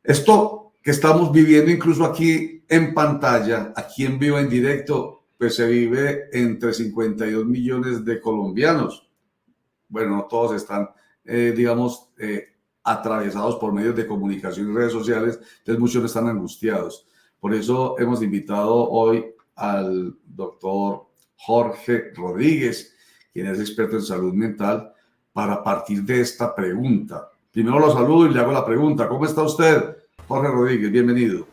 Esto que estamos viviendo incluso aquí en pantalla, aquí en vivo, en directo, pues se vive entre 52 millones de colombianos. Bueno, no todos están, digamos, atravesados por medios de comunicación y redes sociales, entonces muchos están angustiados. Por eso hemos invitado hoy al doctor Jorge Rodríguez, quien es experto en salud mental, para partir de esta pregunta. Primero lo saludo y le hago la pregunta. ¿Cómo está usted, Jorge Rodríguez? Bienvenido.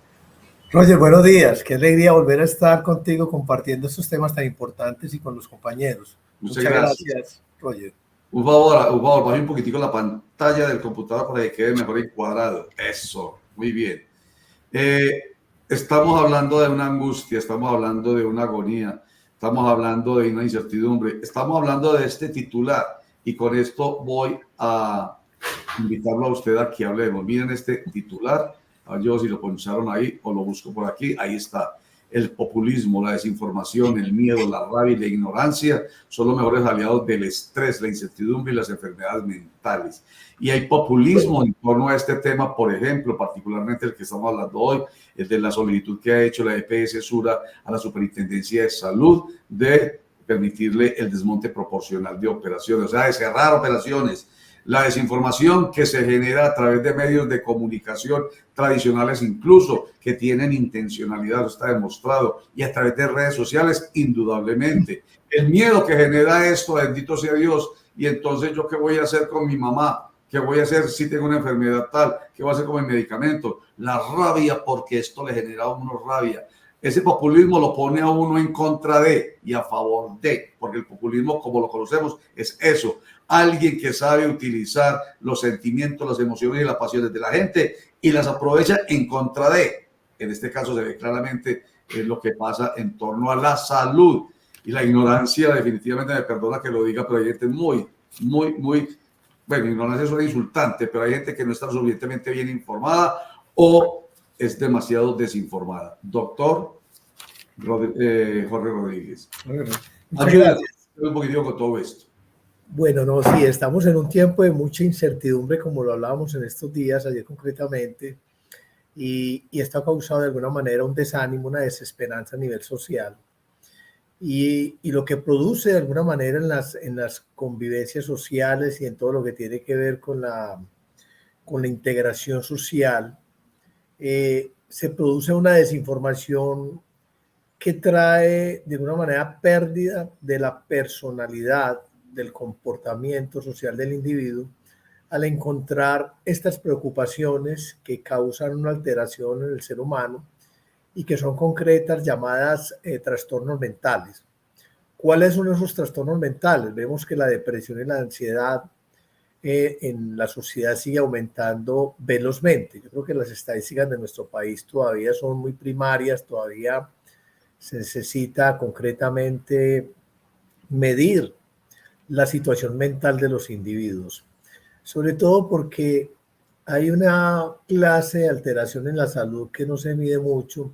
Roger, buenos días. Qué alegría volver a estar contigo compartiendo estos temas tan importantes y con los compañeros. Muchas Muchas gracias. gracias, Roger. Un favor, baje un poquitico la pantalla del computador para que quede mejor encuadrado. Eso, muy bien. Estamos hablando de una angustia, estamos hablando de una agonía, estamos hablando de una incertidumbre, estamos hablando de este titular y con esto voy a invitarlo a usted a que hablemos. Miren este titular, a yo si lo poncharon ahí o lo busco por aquí, ahí está. El populismo, la desinformación, el miedo, la rabia y la ignorancia son los mejores aliados del estrés, la incertidumbre y las enfermedades mentales. Y hay populismo en torno a este tema, por ejemplo, particularmente el que estamos hablando hoy, el de la solicitud que ha hecho la EPS Sura a la Superintendencia de Salud de permitirle el desmonte proporcional de operaciones, o sea, de cerrar operaciones. La desinformación que se genera a través de medios de comunicación tradicionales incluso, que tienen intencionalidad, eso está demostrado, y a través de redes sociales, indudablemente. El miedo que genera esto, bendito sea Dios, y entonces yo qué voy a hacer con mi mamá, qué voy a hacer si tengo una enfermedad tal, qué voy a hacer con mi medicamento, la rabia, porque esto le genera a uno rabia. Ese populismo lo pone a uno en contra de y a favor de, porque el populismo, como lo conocemos, es eso. Alguien que sabe utilizar los sentimientos, las emociones y las pasiones de la gente y las aprovecha en contra de. En este caso se ve claramente lo que pasa en torno a la salud. Y la ignorancia, definitivamente, me perdona que lo diga, pero hay gente bueno, ignorancia es un insultante, pero hay gente que no está suficientemente bien informada o es demasiado desinformada. Doctor Jorge Rodríguez. Ayúdame un poquito con todo esto. Bueno, no, sí, estamos en un tiempo de mucha incertidumbre, como lo hablábamos en estos días, ayer concretamente, y esto ha causado de alguna manera un desánimo, una desesperanza a nivel social. Y lo que produce de alguna manera en las convivencias sociales y en todo lo que tiene que ver con la integración social, se produce una desinformación que trae de alguna manera pérdida de la personalidad, del comportamiento social del individuo, al encontrar estas preocupaciones que causan una alteración en el ser humano y que son concretas, llamadas trastornos mentales. ¿Cuáles son esos trastornos mentales? Vemos que la depresión y la ansiedad en la sociedad sigue aumentando velozmente. Yo creo que las estadísticas de nuestro país todavía son muy primarias, todavía se necesita concretamente medir la situación mental de los individuos, sobre todo porque hay una clase de alteración en la salud que no se mide mucho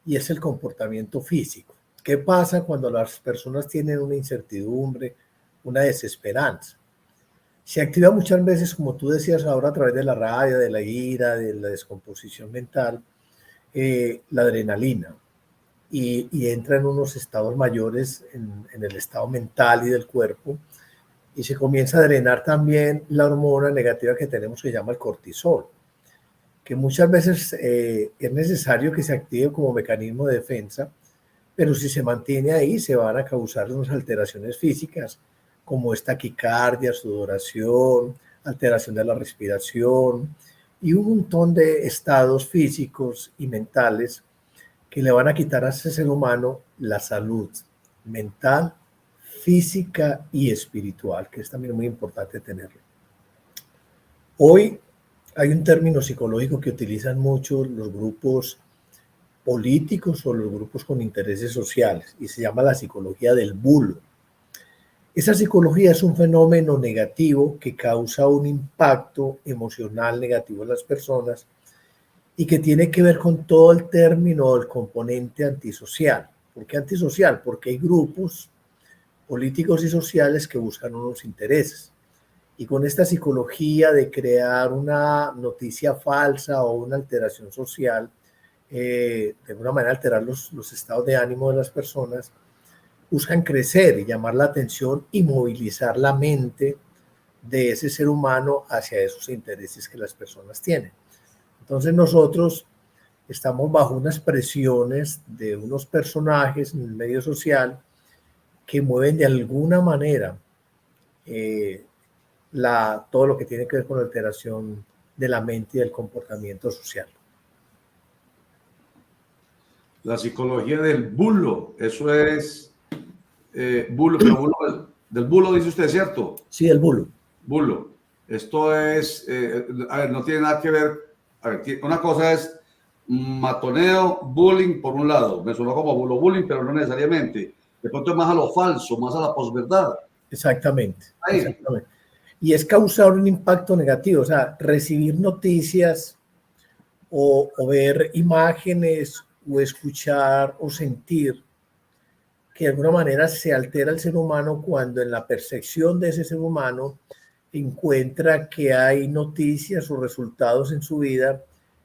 y es el comportamiento físico. ¿Qué pasa cuando las personas tienen una incertidumbre, una desesperanza? Se activa muchas veces, como tú decías ahora, a través de la rabia, de la ira, de la descomposición mental, la adrenalina. Y entra en unos estados mayores en el estado mental y del cuerpo, y se comienza a drenar también la hormona negativa que tenemos que se llama el cortisol, que muchas veces es necesario que se active como mecanismo de defensa, pero si se mantiene ahí se van a causar unas alteraciones físicas como esta taquicardia, sudoración, alteración de la respiración y un montón de estados físicos y mentales que le van a quitar a ese ser humano la salud mental, física y espiritual, que es también muy importante tenerlo. Hoy hay un término psicológico que utilizan mucho los grupos políticos o los grupos con intereses sociales y se llama la psicología del bulo. Esa psicología es un fenómeno negativo que causa un impacto emocional negativo en las personas y que tiene que ver con todo el término del componente antisocial. ¿Por qué antisocial? Porque hay grupos políticos y sociales que buscan unos intereses Y con esta psicología de crear una noticia falsa o una alteración social, de alguna manera alterar los estados de ánimo de las personas, buscan crecer y llamar la atención y movilizar la mente de ese ser humano hacia esos intereses que las personas tienen. Entonces nosotros estamos bajo unas presiones de unos personajes en el medio social que mueven de alguna manera todo lo que tiene que ver con la alteración de la mente y del comportamiento social. La psicología del bulo, eso es bulo, pero bulo, del bulo dice usted, ¿cierto? Sí, el bulo. Bulo. Esto es, a ver, no tiene nada que ver, a ver, una cosa es matoneo, bullying por un lado, me sonó como bulo bullying, pero no necesariamente. De pronto es más a lo falso, más a la posverdad. Exactamente, exactamente. Y es causar un impacto negativo, o sea, recibir noticias o ver imágenes o escuchar o sentir que de alguna manera se altera el ser humano cuando en la percepción de ese ser humano encuentra que hay noticias o resultados en su vida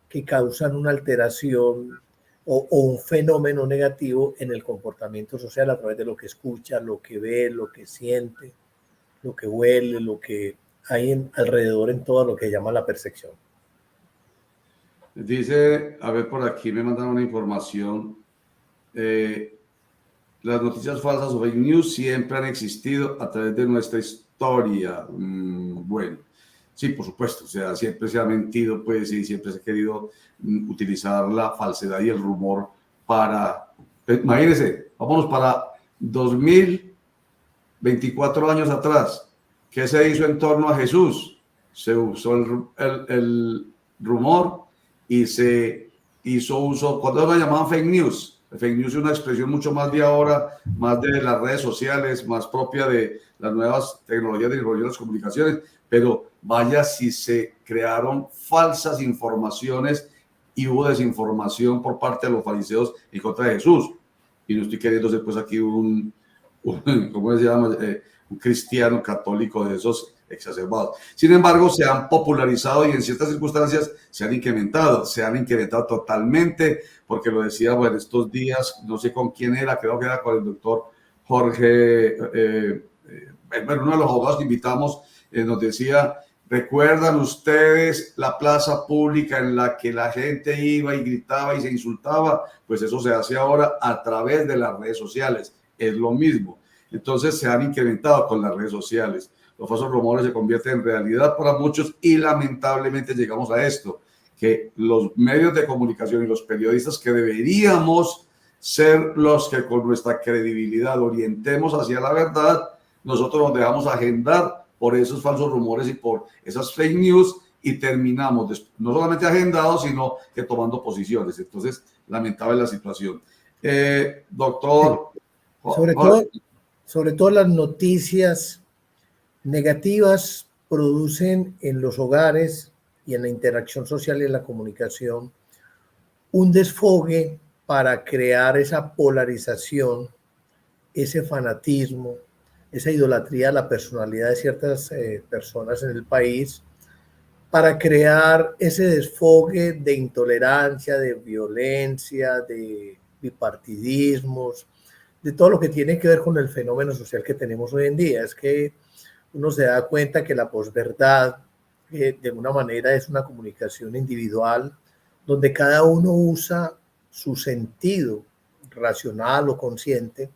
que causan una alteración o un fenómeno negativo en el comportamiento social a través de lo que escucha, lo que ve, lo que siente, lo que huele, lo que hay alrededor en todo lo que llama la percepción. Dice, a ver, por aquí me mandan una información. Las noticias falsas o fake news siempre han existido a través de nuestra historia. Bueno, sí, por supuesto, o sea, siempre se ha mentido, pues, y siempre se ha querido utilizar la falsedad y el rumor para, imagínense, vámonos para 2024 años atrás. ¿Qué se hizo en torno a Jesús? Se usó el rumor y se hizo uso, cuando lo llamaban fake news. El fake news es una expresión mucho más de ahora, más de las redes sociales, más propia de las nuevas tecnologías de información y las comunicaciones, pero vaya si se crearon falsas informaciones y hubo desinformación por parte de los fariseos en contra de Jesús. Y no estoy queriendo ser pues aquí ¿cómo se llama? Un cristiano católico de esos exacerbados. Sin embargo, se han popularizado y en ciertas circunstancias se han incrementado totalmente, porque lo decía, bueno, estos días, no sé con quién era, creo que era con el doctor Jorge, bueno, uno de los abogados que invitamos nos decía, ¿recuerdan ustedes la plaza pública en la que la gente iba y gritaba y se insultaba? Pues eso se hace ahora a través de las redes sociales, es lo mismo. Entonces se han incrementado con las redes sociales. Los falsos rumores se convierten en realidad para muchos y lamentablemente llegamos a esto, que los medios de comunicación y los periodistas que deberíamos ser los que con nuestra credibilidad orientemos hacia la verdad, nosotros nos dejamos agendar por esos falsos rumores y por esas fake news y terminamos no solamente agendados, sino que tomando posiciones. Entonces, lamentable la situación. Doctor... Sí. Sobre todo las noticias negativas producen en los hogares y en la interacción social y en la comunicación un desfogue para crear esa polarización, ese fanatismo, esa idolatría a la personalidad de ciertas personas en el país, para crear ese desfogue de intolerancia, de violencia, de bipartidismos, de todo lo que tiene que ver con el fenómeno social que tenemos hoy en día. Es que uno se da cuenta que la posverdad, de alguna manera, es una comunicación individual donde cada uno usa su sentido racional o consciente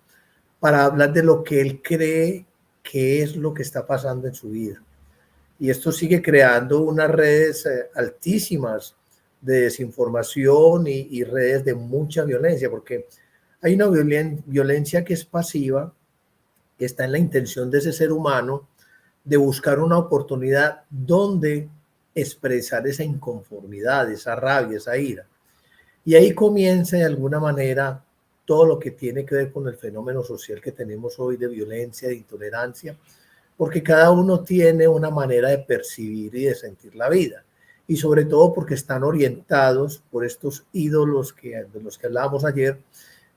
para hablar de lo que él cree que es lo que está pasando en su vida. Y esto sigue creando unas redes altísimas de desinformación y redes de mucha violencia, porque hay una violencia que es pasiva, que está en la intención de ese ser humano de buscar una oportunidad donde expresar esa inconformidad, esa rabia, esa ira. Y ahí comienza de alguna manera todo lo que tiene que ver con el fenómeno social que tenemos hoy de violencia, de intolerancia, porque cada uno tiene una manera de percibir y de sentir la vida. Y sobre todo porque están orientados por estos ídolos de los que hablábamos ayer,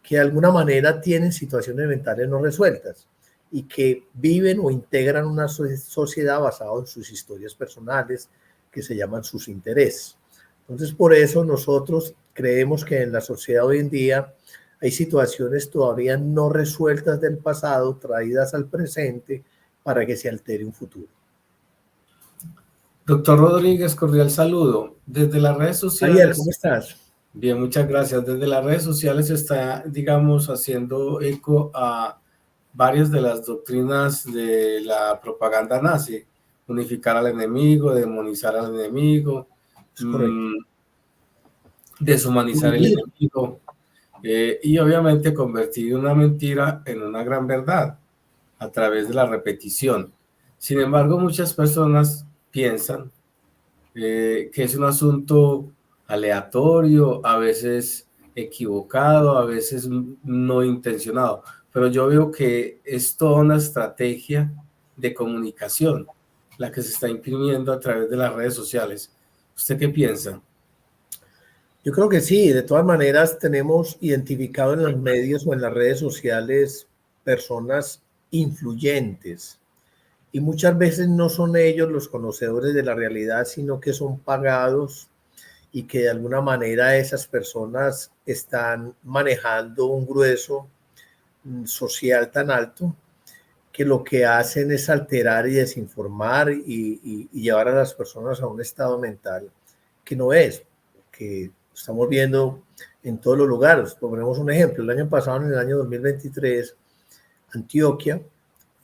que de alguna manera tienen situaciones mentales no resueltas. y que viven o integran una sociedad basada en sus historias personales que se llaman sus intereses. Entonces, por eso nosotros creemos que en la sociedad hoy en día hay situaciones todavía no resueltas del pasado, traídas al presente para que se altere un futuro. Doctor Rodríguez, cordial saludo. Desde las redes Javier, sociales. ¿cómo estás? Bien, muchas gracias. Desde las redes sociales se está, digamos, haciendo eco a varias de las doctrinas de la propaganda nazi: unificar al enemigo, demonizar al enemigo, Es correcto. deshumanizar el enemigo, y obviamente convertir una mentira en una gran verdad a través de la repetición. Sin embargo, muchas personas piensan que es un asunto aleatorio, a veces equivocado, a veces no intencionado, pero yo veo que es toda una estrategia de comunicación la que se está imprimiendo a través de las redes sociales. ¿Usted qué piensa? Yo creo que sí, de todas maneras tenemos identificado en los medios o en las redes sociales personas influyentes y muchas veces no son ellos los conocedores de la realidad, sino que son pagados y que de alguna manera esas personas están manejando un grueso social tan alto que lo que hacen es alterar y desinformar y llevar a las personas a un estado mental que no es, que estamos viendo en todos los lugares. Ponemos un ejemplo, el año pasado, en el año 2023, Antioquia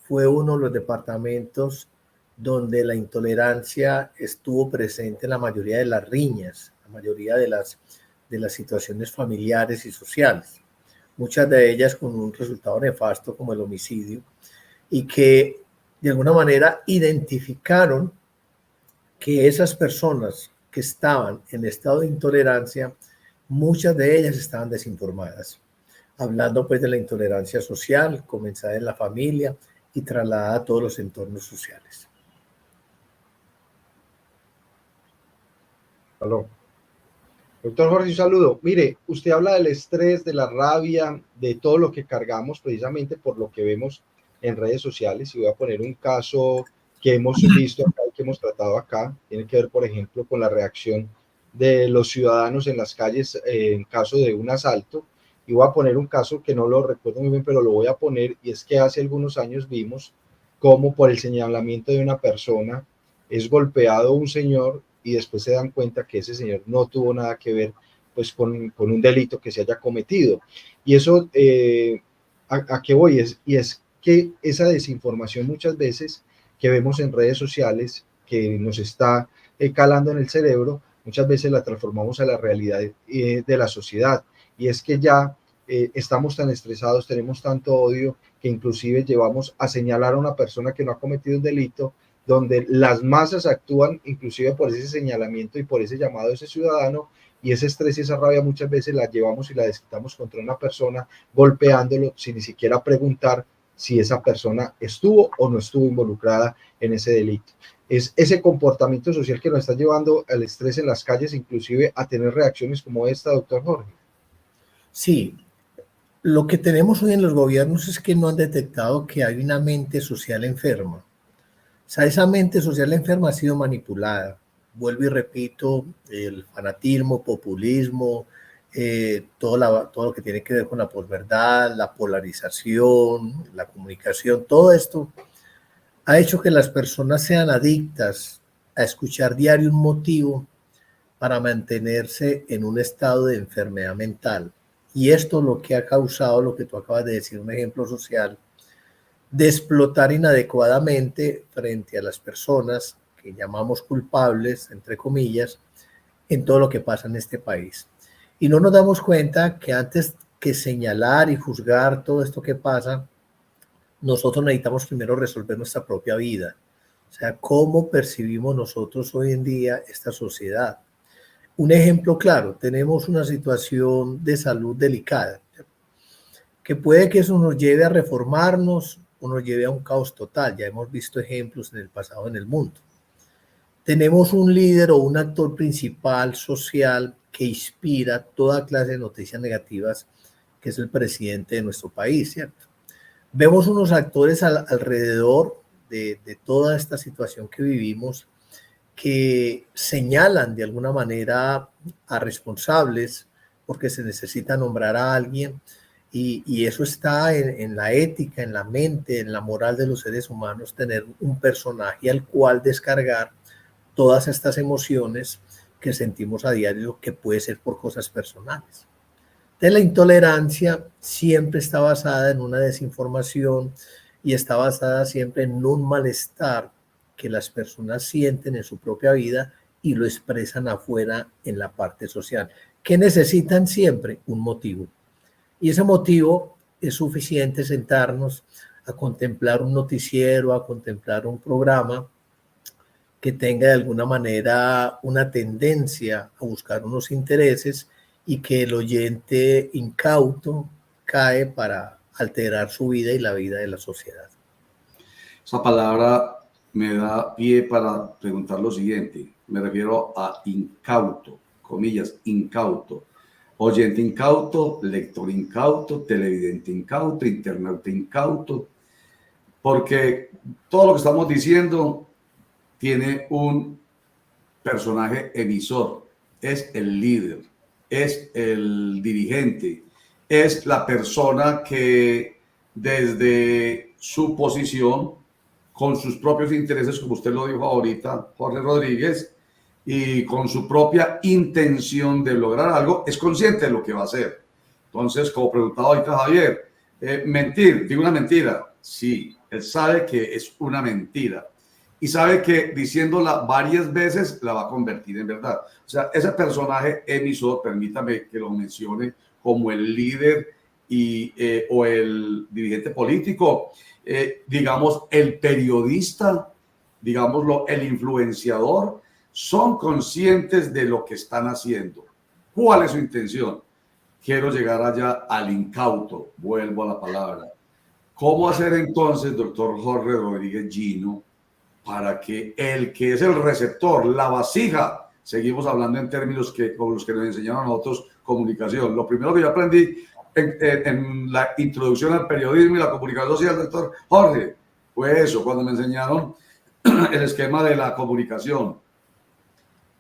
fue uno de los departamentos donde la intolerancia estuvo presente en la mayoría de las riñas, la mayoría de las situaciones familiares y sociales, muchas de ellas con un resultado nefasto como el homicidio, y que de alguna manera identificaron que esas personas que estaban en estado de intolerancia, muchas de ellas estaban desinformadas, hablando pues de la intolerancia social, comenzada en la familia y trasladada a todos los entornos sociales. Aló. Doctor Jorge, un saludo. Mire, usted habla del estrés, de la rabia, de todo lo que cargamos precisamente por lo que vemos en redes sociales. Y voy a poner un caso que hemos visto acá y que hemos tratado acá. Tiene que ver, por ejemplo, con la reacción de los ciudadanos en las calles en caso de un asalto. Y voy a poner un caso que no lo recuerdo muy bien, pero lo voy a poner. Y es que hace algunos años vimos cómo por el señalamiento de una persona es golpeado un señor y después se dan cuenta que ese señor no tuvo nada que ver pues con un delito que se haya cometido. Y eso, ¿a qué voy? Y es que esa desinformación muchas veces que vemos en redes sociales, que nos está calando en el cerebro, muchas veces la transformamos a la realidad de la sociedad. Y es que ya estamos tan estresados, tenemos tanto odio, que inclusive llevamos a señalar a una persona que no ha cometido un delito, donde las masas actúan inclusive por ese señalamiento y por ese llamado de ese ciudadano, y ese estrés y esa rabia muchas veces la llevamos y la desquitamos contra una persona, golpeándolo sin ni siquiera preguntar si esa persona estuvo o no estuvo involucrada en ese delito. Es ese comportamiento social que nos está llevando al estrés en las calles, inclusive a tener reacciones como esta, doctor Jorge. Sí, lo que tenemos hoy en los gobiernos es que no han detectado que hay una mente social enferma. O sea, esa mente social enferma ha sido manipulada. Vuelvo y repito, el fanatismo, populismo, todo lo que tiene que ver con la posverdad, la polarización, la comunicación, todo esto ha hecho que las personas sean adictas a escuchar diario un motivo para mantenerse en un estado de enfermedad mental. Y esto lo que ha causado, lo que tú acabas de decir, un ejemplo social, de explotar inadecuadamente frente a las personas que llamamos culpables, entre comillas, en todo lo que pasa en este país. Y no nos damos cuenta que antes que señalar y juzgar todo esto que pasa, nosotros necesitamos primero resolver nuestra propia vida. O sea, cómo percibimos nosotros hoy en día esta sociedad. Un ejemplo claro, tenemos una situación de salud delicada, que puede que eso nos lleve a reformarnos o nos lleve a un caos total. Ya hemos visto ejemplos en el pasado en el mundo. Tenemos un líder o un actor principal social que inspira toda clase de noticias negativas, que es el presidente de nuestro país, ¿cierto? Vemos unos actores alrededor de toda esta situación que vivimos que señalan de alguna manera a responsables porque se necesita nombrar a alguien y eso está en la ética, en la mente, en la moral de los seres humanos, tener un personaje al cual descargar todas estas emociones que sentimos a diario, que puede ser por cosas personales. Entonces, la intolerancia siempre está basada en una desinformación y está basada siempre en un malestar que las personas sienten en su propia vida y lo expresan afuera en la parte social. ¿Qué necesitan siempre? Un motivo. Y ese motivo es suficiente sentarnos a contemplar un noticiero, a contemplar un programa que tenga de alguna manera una tendencia a buscar unos intereses y que el oyente incauto cae para alterar su vida y la vida de la sociedad. Esa palabra me da pie para preguntar lo siguiente. Me refiero a incauto, comillas, incauto. Oyente incauto, lector incauto, televidente incauto, internauta incauto. Porque todo lo que estamos diciendo tiene un personaje emisor. Es el líder, es el dirigente, es la persona que desde su posición, con sus propios intereses, como usted lo dijo ahorita, Jorge Rodríguez, y con su propia intención de lograr algo, es consciente de lo que va a hacer. Entonces, como preguntaba ahorita Javier, mentir, digo una mentira. Sí, él sabe que es una mentira y sabe que diciéndola varias veces la va a convertir en verdad. O sea, ese personaje emisor, permítame que lo mencione como el líder o el dirigente político, digamos, el periodista, digámoslo, el influenciador, son conscientes de lo que están haciendo. ¿Cuál es su intención? Quiero llegar allá al incauto, vuelvo a la palabra. ¿Cómo hacer entonces, doctor Jorge Rodríguez Gino, para que el que es el receptor, la vasija, seguimos hablando en términos con los que nos enseñaron a nosotros comunicación? Lo primero que yo aprendí en la introducción al periodismo y la comunicación social, doctor Jorge, fue eso, cuando me enseñaron el esquema de la comunicación.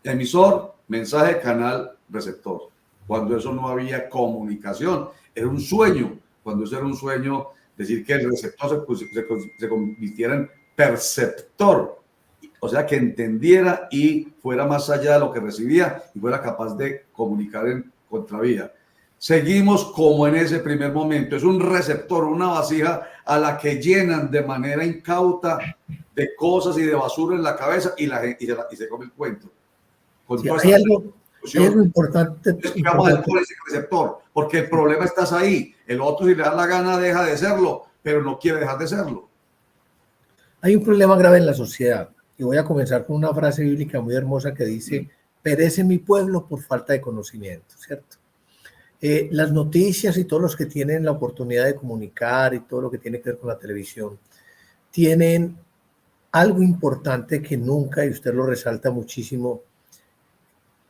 Emisor, mensaje, canal, receptor. Cuando eso no había comunicación, era un sueño. Cuando eso era un sueño, decir que el receptor se convirtiera en perceptor, o sea, que entendiera y fuera más allá de lo que recibía y fuera capaz de comunicar en contravía. Seguimos como en ese primer momento, es un receptor, una vasija a la que llenan de manera incauta de cosas y de basura en la cabeza y se come el cuento. Con sí, hay algo importante. Ese receptor, porque el problema está ahí. El otro, si le da la gana, deja de serlo, pero no quiere dejar de serlo. Hay un problema grave en la sociedad. Y voy a comenzar con una frase bíblica muy hermosa que dice: perece mi pueblo por falta de conocimiento, ¿cierto? Las noticias y todos los que tienen la oportunidad de comunicar y todo lo que tiene que ver con la televisión tienen algo importante que nunca, y usted lo resalta muchísimo,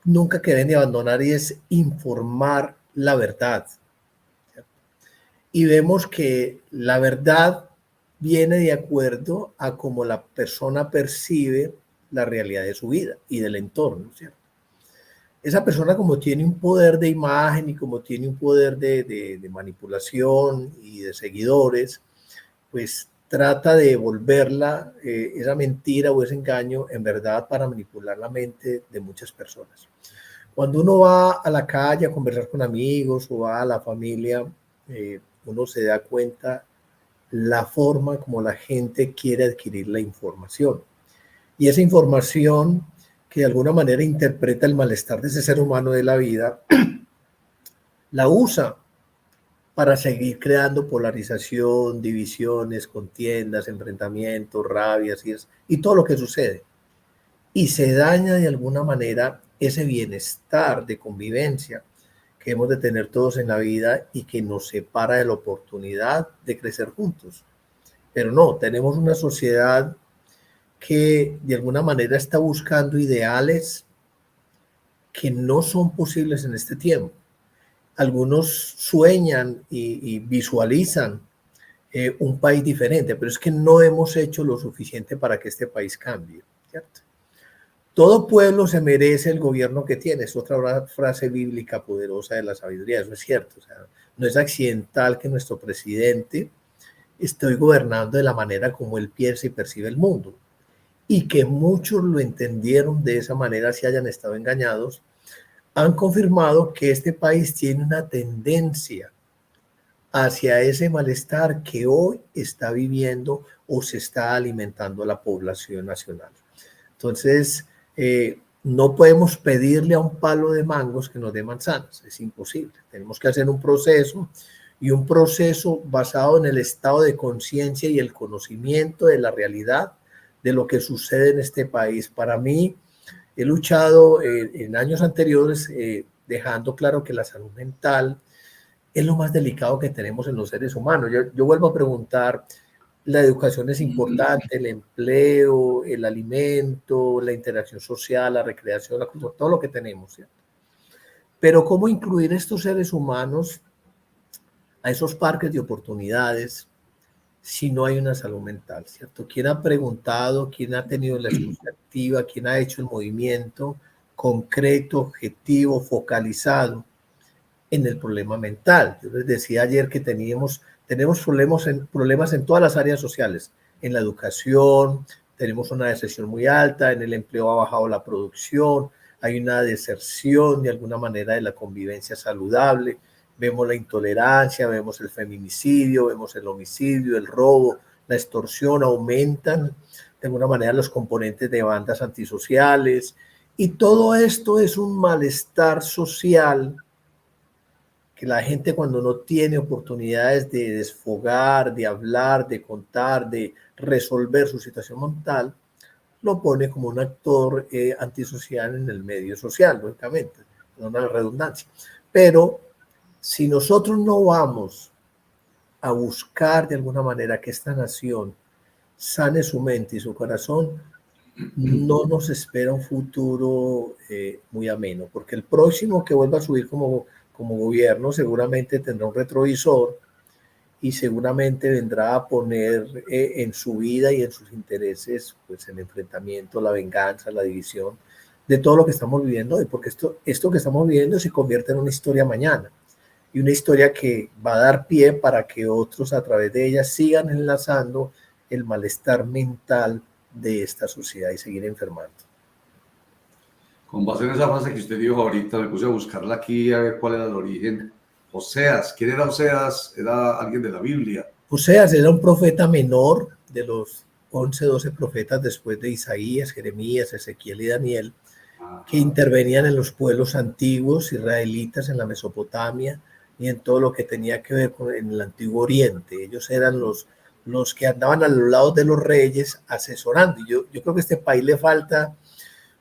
nunca que deben de abandonar, y es informar la verdad. ¿Cierto? Y vemos que la verdad viene de acuerdo a cómo la persona percibe la realidad de su vida y del entorno, ¿cierto? Esa persona, como tiene un poder de imagen y como tiene un poder de manipulación y de seguidores, pues trata de volverla, esa mentira o ese engaño, en verdad, para manipular la mente de muchas personas. Cuando uno va a la calle a conversar con amigos o va a la familia, uno se da cuenta la forma como la gente quiere adquirir la información. Y esa información que de alguna manera interpreta el malestar de ese ser humano de la vida, la usa para seguir creando polarización, divisiones, contiendas, enfrentamientos, rabias y todo lo que sucede. Y se daña de alguna manera ese bienestar de convivencia que hemos de tener todos en la vida y que nos separa de la oportunidad de crecer juntos. Pero no, tenemos una sociedad que de alguna manera está buscando ideales que no son posibles en este tiempo. Algunos sueñan y visualizan un país diferente, pero es que no hemos hecho lo suficiente para que este país cambie, ¿cierto? Todo pueblo se merece el gobierno que tiene. Es otra frase bíblica poderosa de la sabiduría. Eso es cierto. O sea, no es accidental que nuestro presidente esté gobernando de la manera como él piensa y percibe el mundo. Y que muchos lo entendieron de esa manera, si hayan estado engañados, han confirmado que este país tiene una tendencia hacia ese malestar que hoy está viviendo o se está alimentando la población nacional. Entonces, no podemos pedirle a un palo de mangos que nos dé manzanas, es imposible. Tenemos que hacer un proceso, y un proceso basado en el estado de conciencia y el conocimiento de la realidad de lo que sucede en este país. Para mí, he luchado en años anteriores dejando claro que la salud mental es lo más delicado que tenemos en los seres humanos. Yo vuelvo a preguntar, la educación es importante, el empleo, el alimento, la interacción social, la recreación, la cultura, todo lo que tenemos, ¿cierto? Pero ¿cómo incluir estos seres humanos a esos parques de oportunidades si no hay una salud mental, ¿cierto? ¿Quién ha preguntado, quién ha tenido la escucha activa, quién ha hecho el movimiento concreto, objetivo, focalizado en el problema mental? Yo les decía ayer que tenemos problemas en todas las áreas sociales. En la educación tenemos una deserción muy alta, en el empleo ha bajado la producción, hay una deserción de alguna manera de la convivencia saludable, vemos la intolerancia, vemos el feminicidio, vemos el homicidio, el robo, la extorsión, aumentan de alguna manera los componentes de bandas antisociales, y todo esto es un malestar social que la gente, cuando no tiene oportunidades de desfogar, de hablar, de contar, de resolver su situación mental, lo pone como un actor antisocial en el medio social, lógicamente, no la redundancia. Pero si nosotros no vamos a buscar de alguna manera que esta nación sane su mente y su corazón, no nos espera un futuro muy ameno, porque el próximo que vuelva a subir como gobierno seguramente tendrá un retrovisor y seguramente vendrá a poner en su vida y en sus intereses pues el enfrentamiento, la venganza, la división de todo lo que estamos viviendo hoy, porque esto que estamos viviendo se convierte en una historia mañana, y una historia que va a dar pie para que otros a través de ella sigan enlazando el malestar mental de esta sociedad y seguir enfermando. Con base en esa frase que usted dijo ahorita, me puse a buscarla aquí a ver cuál era el origen. Oseas, ¿quién era Oseas? Era alguien de la Biblia. Oseas era un profeta menor de los 11, 12 profetas después de Isaías, Jeremías, Ezequiel y Daniel, que intervenían en los pueblos antiguos israelitas en la Mesopotamia y en todo lo que tenía que ver con el Antiguo Oriente. Ellos eran los que andaban a los lados de los reyes asesorando. Y yo creo que a este país le falta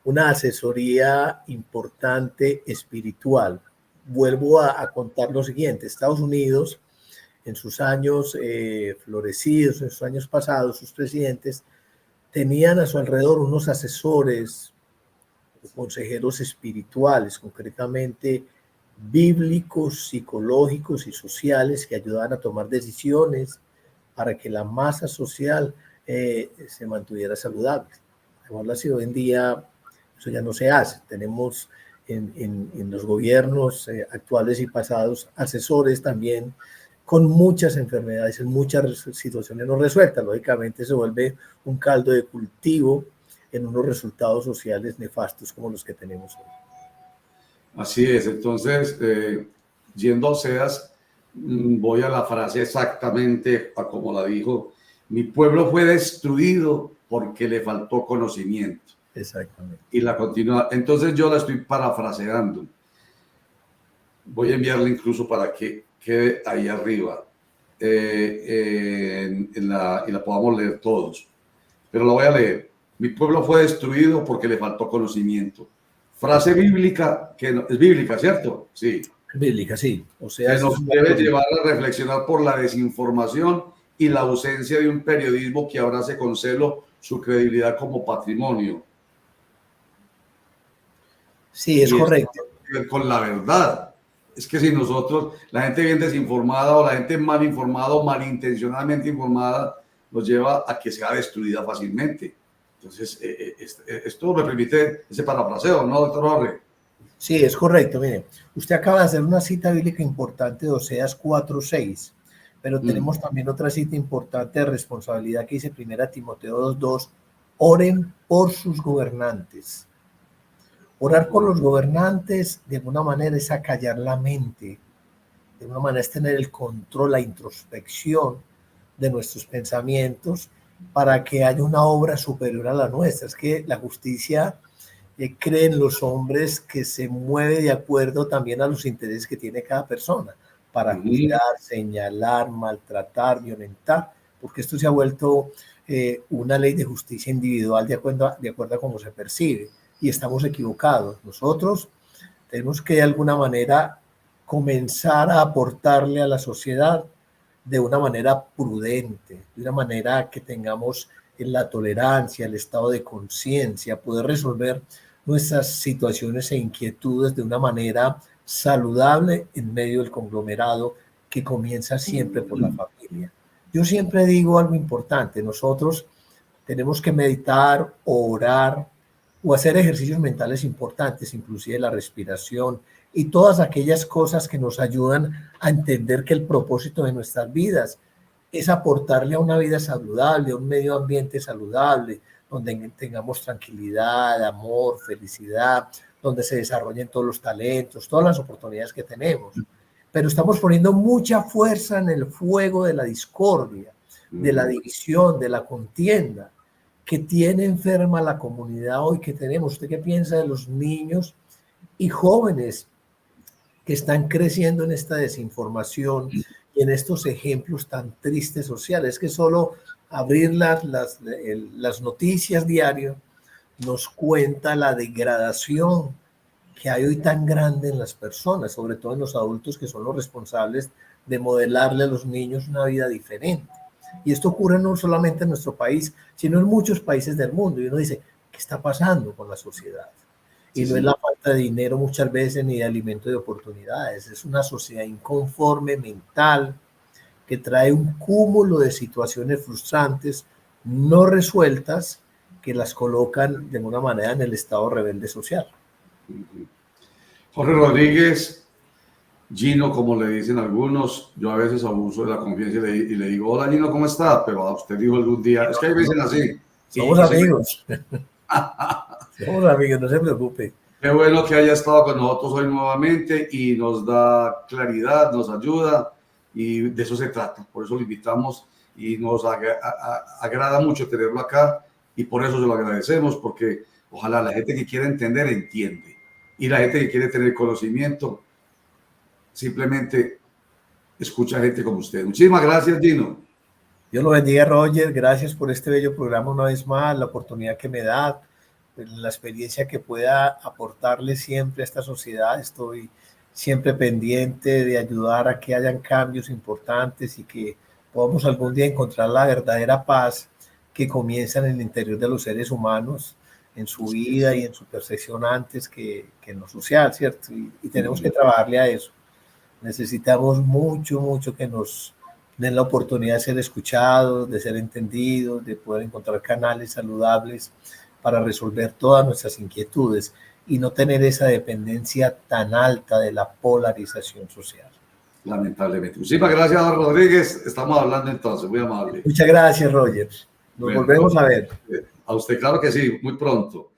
una asesoría importante espiritual. Vuelvo a contar lo siguiente. Estados Unidos, en sus años florecidos, en sus años pasados, sus presidentes tenían a su alrededor unos asesores, consejeros espirituales, concretamente bíblicos, psicológicos y sociales, que ayudaban a tomar decisiones para que la masa social se mantuviera saludable. Además, hoy en día eso ya no se hace. Tenemos en los gobiernos actuales y pasados asesores también con muchas enfermedades, en muchas situaciones no resueltas. Lógicamente se vuelve un caldo de cultivo en unos resultados sociales nefastos como los que tenemos hoy. Así es. Entonces, yendo a Oseas, voy a la frase exactamente a como la dijo: mi pueblo fue destruido porque le faltó conocimiento. Exactamente. Y la continúa. Entonces yo la estoy parafraseando. Voy a enviarla incluso para que quede ahí arriba y la podamos leer todos. Pero la voy a leer. Mi pueblo fue destruido porque le faltó conocimiento. Frase bíblica, que no, es bíblica, ¿cierto? Sí. Bíblica, sí. O sea, que nos debe llevar a reflexionar por la desinformación y la ausencia de un periodismo que abrace con celo su credibilidad como patrimonio. Sí, es correcto. Con la verdad. es que si nosotros, la gente bien desinformada o la gente mal informada o malintencionadamente informada, nos lleva a que sea destruida fácilmente. Entonces, esto me permite ese parafraseo, ¿no, doctor Jorge? Sí, es correcto. Mire, usted acaba de hacer una cita bíblica importante de Oseas 4:6, pero tenemos también otra cita importante de responsabilidad que dice 1 Timoteo 2:2, oren por sus gobernantes. Orar por los gobernantes de alguna manera es acallar la mente, de alguna manera es tener el control, la introspección de nuestros pensamientos para que haya una obra superior a la nuestra. Es que la justicia cree en los hombres que se mueve de acuerdo también a los intereses que tiene cada persona, para juzgar, señalar, maltratar, violentar, porque esto se ha vuelto una ley de justicia individual de acuerdo a cómo se percibe. Y estamos equivocados. Nosotros tenemos que de alguna manera comenzar a aportarle a la sociedad de una manera prudente, de una manera que tengamos la tolerancia, el estado de conciencia, poder resolver nuestras situaciones e inquietudes de una manera saludable en medio del conglomerado que comienza siempre por la familia. Yo siempre digo algo importante, nosotros tenemos que meditar, orar, o hacer ejercicios mentales importantes, inclusive la respiración y todas aquellas cosas que nos ayudan a entender que el propósito de nuestras vidas es aportarle a una vida saludable, a un medio ambiente saludable, donde tengamos tranquilidad, amor, felicidad, donde se desarrollen todos los talentos, todas las oportunidades que tenemos. Pero estamos poniendo mucha fuerza en el fuego de la discordia, de la división, de la contienda, que tiene enferma la comunidad hoy que tenemos. ¿Usted qué piensa de los niños y jóvenes que están creciendo en esta desinformación y en estos ejemplos tan tristes sociales? Es que solo abrir las noticias diario nos cuenta la degradación que hay hoy tan grande en las personas, sobre todo en los adultos que son los responsables de modelarle a los niños una vida diferente. Y esto ocurre no solamente en nuestro país, sino en muchos países del mundo. Y uno dice, ¿qué está pasando con la sociedad? Y no es la falta de dinero muchas veces ni de alimento de oportunidades. Es una sociedad inconforme mental que trae un cúmulo de situaciones frustrantes no resueltas que las colocan de alguna manera en el estado rebelde social. Jorge Rodríguez, Gino, como le dicen algunos, yo a veces abuso de la confianza y le digo, hola Gino, ¿cómo está? Pero a usted dijo algún día, es que ahí me dicen así. Somos amigos. Somos amigos, no se preocupe. Qué bueno que haya estado con nosotros hoy nuevamente y nos da claridad, nos ayuda y de eso se trata. Por eso lo invitamos y nos agrada mucho tenerlo acá y por eso se lo agradecemos, porque ojalá la gente que quiere entender, entiende. Y la gente que quiere tener conocimiento, simplemente escucha gente como usted. Muchísimas gracias, Gino. Dios lo bendiga, Roger. Gracias por este bello programa una vez más, la oportunidad que me da, la experiencia que pueda aportarle siempre a esta sociedad. Estoy siempre pendiente de ayudar a que hayan cambios importantes y que podamos algún día encontrar la verdadera paz que comienza en el interior de los seres humanos, en su vida y en su percepción antes que en lo social, ¿cierto? Y tenemos que trabajarle a eso. Necesitamos mucho que nos den la oportunidad de ser escuchados, de ser entendidos, de poder encontrar canales saludables para resolver todas nuestras inquietudes y no tener esa dependencia tan alta de la polarización social. Lamentablemente. Muchísimas gracias, don Rodríguez. Estamos hablando entonces, muy amable. Muchas gracias, Roger. Nos volvemos a ver. A usted, claro que sí, muy pronto.